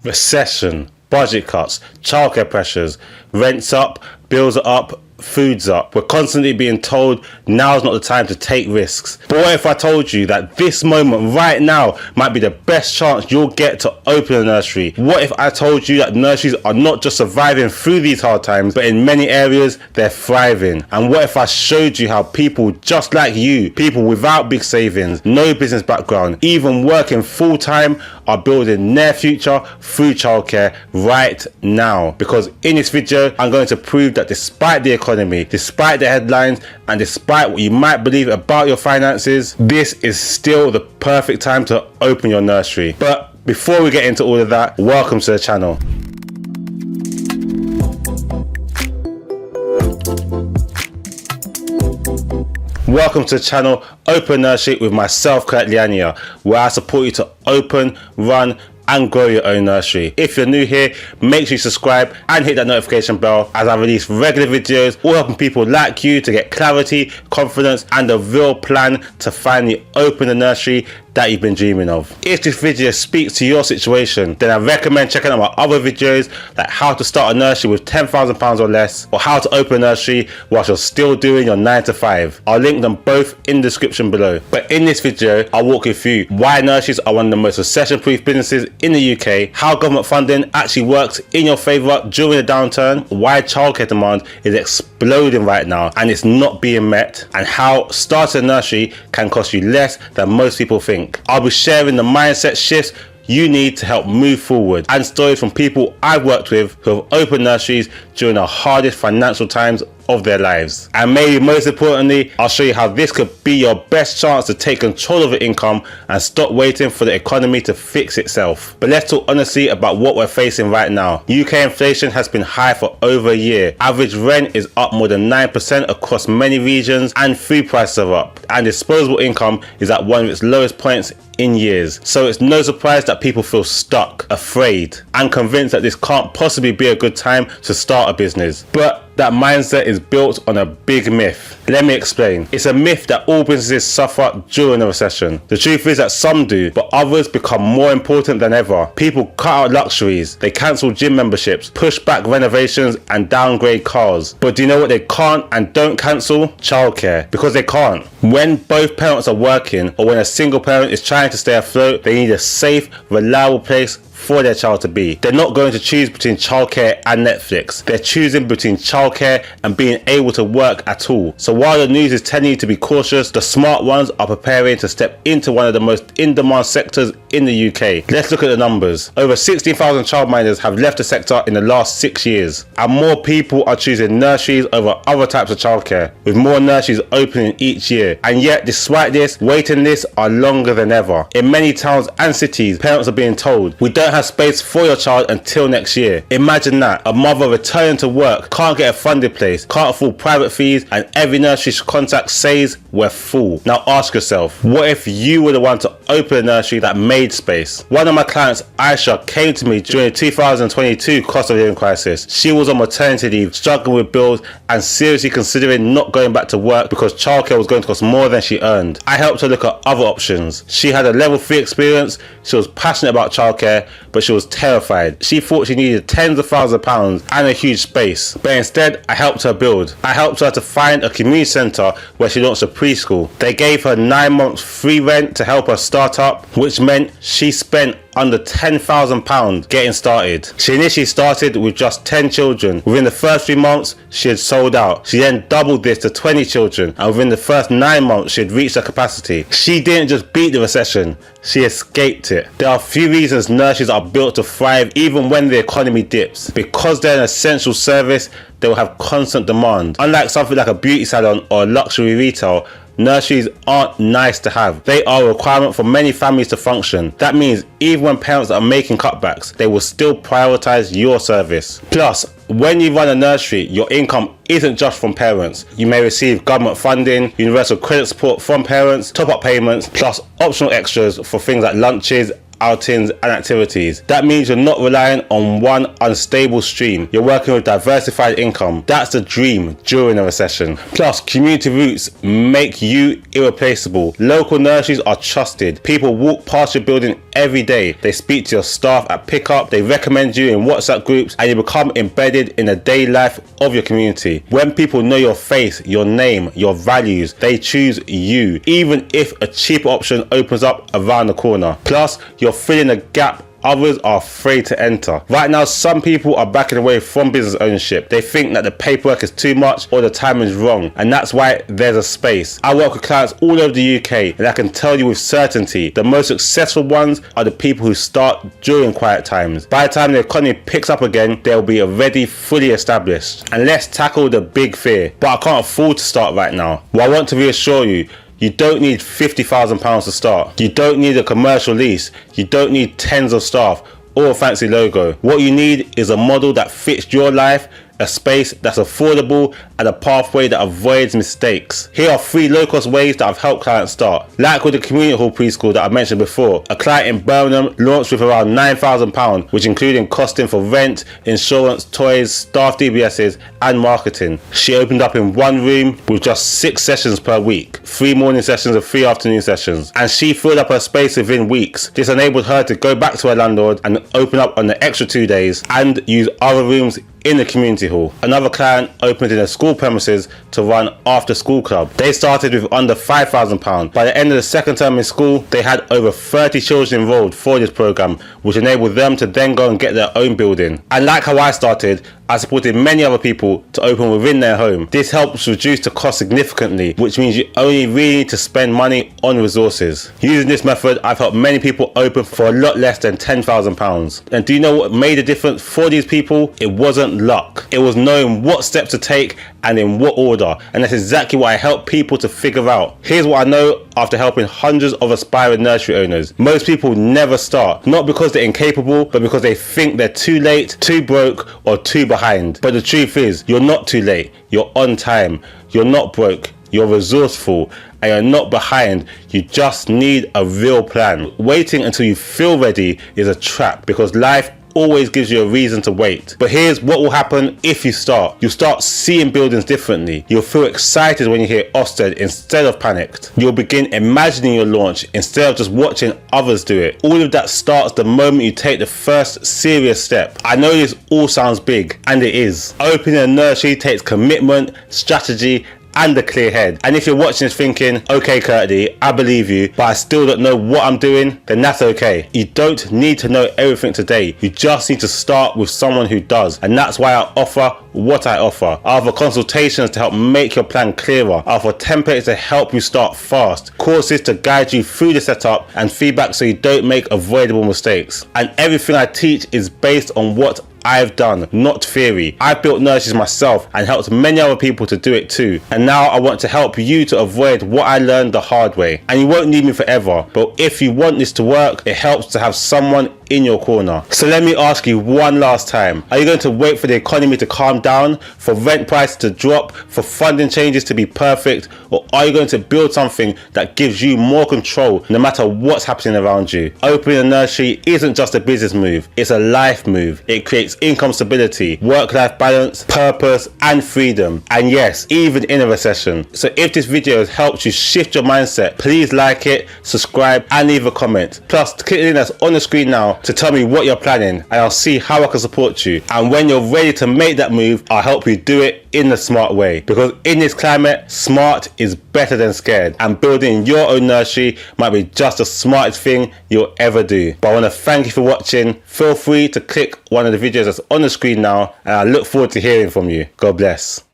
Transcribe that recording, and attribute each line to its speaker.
Speaker 1: Recession, budget cuts, childcare pressures, rents up, bills are up, food's up. We're constantly being told now's not the time to take risks. But what if I told you that this moment right now might be the best chance you'll get to open a nursery? What if I told you that nurseries are not just surviving through these hard times, but in many areas they're thriving? And what if I showed you how people just like you, people without big savings, no business background, even working full time, are building their future through childcare right now? Because in this video I'm going to prove that despite the economy, despite the headlines, and despite what you might believe about your finances, this is still the perfect time to open your nursery. But before we get into all of that, welcome to the channel. Welcome to the channel Open Nursery with myself, Kurt Liania, where I support you to open, run and grow your own nursery. If you're new here, make sure you subscribe and hit that notification bell as I release regular videos, all helping people like you to get clarity, confidence and a real plan to finally open the nursery that you've been dreaming of. If this video speaks to your situation, then I recommend checking out my other videos like how to start a nursery with £10,000 or less, or how to open a nursery whilst you're still doing your 9 to 5. I'll link them both in the description below. But in this video, I'll walk you through why nurseries are one of the most recession-proof businesses in the UK, how government funding actually works in your favour during the downturn, why childcare demand is exploding right now and it's not being met, and how starting a nursery can cost you less than most people think. I'll be sharing the mindset shifts you need to help move forward and stories from people I've worked with who have opened nurseries during the hardest financial times of their lives. And maybe most importantly, I'll show you how this could be your best chance to take control of your income and stop waiting for the economy to fix itself. But let's talk honestly about what we're facing right now. UK inflation has been high for over a year. Average rent is up more than 9% across many regions, and food prices are up, and disposable income is at one of its lowest points in years. So it's no surprise that people feel stuck, afraid, and convinced that this can't possibly be a good time to start a business. But that mindset is built on a big myth. Let me explain. It's a myth that all businesses suffer during a recession. The truth is that some do, but others become more important than ever. People cut out luxuries, they cancel gym memberships, push back renovations and downgrade cars. But do you know what they can't and don't cancel? Childcare. Because they can't. When both parents are working, or when a single parent is trying to stay afloat, they need a safe, reliable place for their child to be. They're not going to choose between childcare and Netflix. They're choosing between childcare and being able to work at all. So while the news is telling you to be cautious, the smart ones are preparing to step into one of the most in-demand sectors in the UK. Let's look at the numbers. Over 16,000 childminders have left the sector in the last 6 years, and more people are choosing nurseries over other types of childcare, with more nurseries opening each year. And yet, despite this, waiting lists are longer than ever. In many towns and cities, parents are being told, we don't have space for your child until next year. Imagine that. A mother returning to work, can't get a funded place, can't afford private fees, and every nursery she contacts says we're full. Now ask yourself, what if you were the one to open a nursery that made space? One of my clients, Aisha, came to me during the 2022 cost of living crisis. She was on maternity leave, struggling with bills and seriously considering not going back to work because childcare was going to cost more than she earned. I helped her look at other options. She had a level 3 experience, she was passionate about childcare, but she was terrified. She thought she needed tens of thousands of pounds and a huge space. But instead, I helped her build. I helped her to find a community centre where she launched a preschool. They gave her 9 months free rent to help her start up, which meant she spent under £10,000 getting started. She initially started with just 10 children. Within the first 3 months, she had sold out. She then doubled this to 20 children, and within the first 9 months, she had reached her capacity. She didn't just beat the recession, she escaped it. There are a few reasons nurseries are built to thrive even when the economy dips. Because they're an essential service, they will have constant demand. Unlike something like a beauty salon or luxury retail, nurseries aren't nice to have. They are a requirement for many families to function. That means even when parents are making cutbacks, they will still prioritize your service. Plus, when you run a nursery, your income isn't just from parents. You may receive government funding, universal credit support from parents, top-up payments, plus optional extras for things like lunches outings and activities. That means you're not relying on one unstable stream. You're working with diversified income. That's the dream during a recession. Plus, community roots make you irreplaceable. Local nurseries are trusted. People walk past your building every day. They speak to your staff at pickup. They recommend you in WhatsApp groups, and you become embedded in the daily life of your community. When people know your face, your name, your values, they choose you, even if a cheaper option opens up around the corner. Plus, you're filling a gap others are afraid to enter. Right now, some people are backing away from business ownership. They think that the paperwork is too much or the timing is wrong, and that's why there's a space. I work with clients all over the UK, and I can tell you with certainty, the most successful ones are the people who start during quiet times. By the time the economy picks up again, they'll be already fully established. And let's tackle the big fear. But I can't afford to start right now. Well, I want to reassure you, you don't need £50,000 to start. You don't need a commercial lease. You don't need tens of staff or a fancy logo. What you need is a model that fits your life, a space that's affordable, and a pathway that avoids mistakes. Here are 3 low-cost ways that I've helped clients start. Like with the community hall preschool that I mentioned before, a client in Birmingham launched with around £9,000, which included costing for rent, insurance, toys, staff DBSs, and marketing. She opened up in 1 room with just 6 sessions per week, 3 morning sessions and 3 afternoon sessions, and she filled up her space within weeks. This enabled her to go back to her landlord and open up on the extra 2 days and use other rooms in the community hall. Another client opened in a school premises to run after school club. They started with under £5,000. By the end of the second term in school, they had over 30 children enrolled for this program, which enabled them to then go and get their own building. And like how I started, I supported many other people to open within their home. This helps reduce the cost significantly, which means you only really need to spend money on resources. Using this method, I've helped many people open for a lot less than £10,000. And do you know what made a difference for these people? It wasn't luck. It was knowing what steps to take and in what order. And that's exactly what I help people to figure out. Here's what I know after helping hundreds of aspiring nursery owners. Most people never start, not because they're incapable, but because they think they're too late, too broke, or too behind. But the truth is, you're not too late. You're on time. You're not broke. You're resourceful, and you're not behind. You just need a real plan. Waiting until you feel ready is a trap, because life always gives you a reason to wait. But here's what will happen if you start. You'll start seeing buildings differently. You'll feel excited when you hear Ofsted instead of panicked. You'll begin imagining your launch instead of just watching others do it. All of that starts the moment you take the first serious step. I know this all sounds big, and it is. Opening a nursery takes commitment, strategy, and a clear head. And if you're watching this thinking, okay Curdy, I believe you, but I still don't know what I'm doing, then that's okay. You don't need to know everything today. You just need to start with someone who does. And that's why I offer what I offer. I offer consultations to help make your plan clearer. I offer templates to help you start fast, courses to guide you through the setup, and feedback so you don't make avoidable mistakes. And everything I teach is based on what I've done, not theory. I've built nurseries myself and helped many other people to do it too. And now I want to help you to avoid what I learned the hard way. And you won't need me forever, but if you want this to work, it helps to have someone in your corner. So let me ask you one last time. Are you going to wait for the economy to calm down, for rent prices to drop, for funding changes to be perfect? Or are you going to build something that gives you more control no matter what's happening around you? Opening a nursery isn't just a business move, it's a life move. It creates income stability, work-life balance, purpose, and freedom. And yes, even in a recession. So if this video has helped you shift your mindset, please like it, subscribe, and leave a comment. Plus, click the link that's on the screen now to tell me what you're planning, and I'll see how I can support you. And when you're ready to make that move, I'll help you do it in the smart way. Because in this climate, smart is better than scared. And building your own nursery might be just the smartest thing you'll ever do. But I want to thank you for watching. Feel free to click one of the videos that's on the screen now, and I look forward to hearing from you. God bless.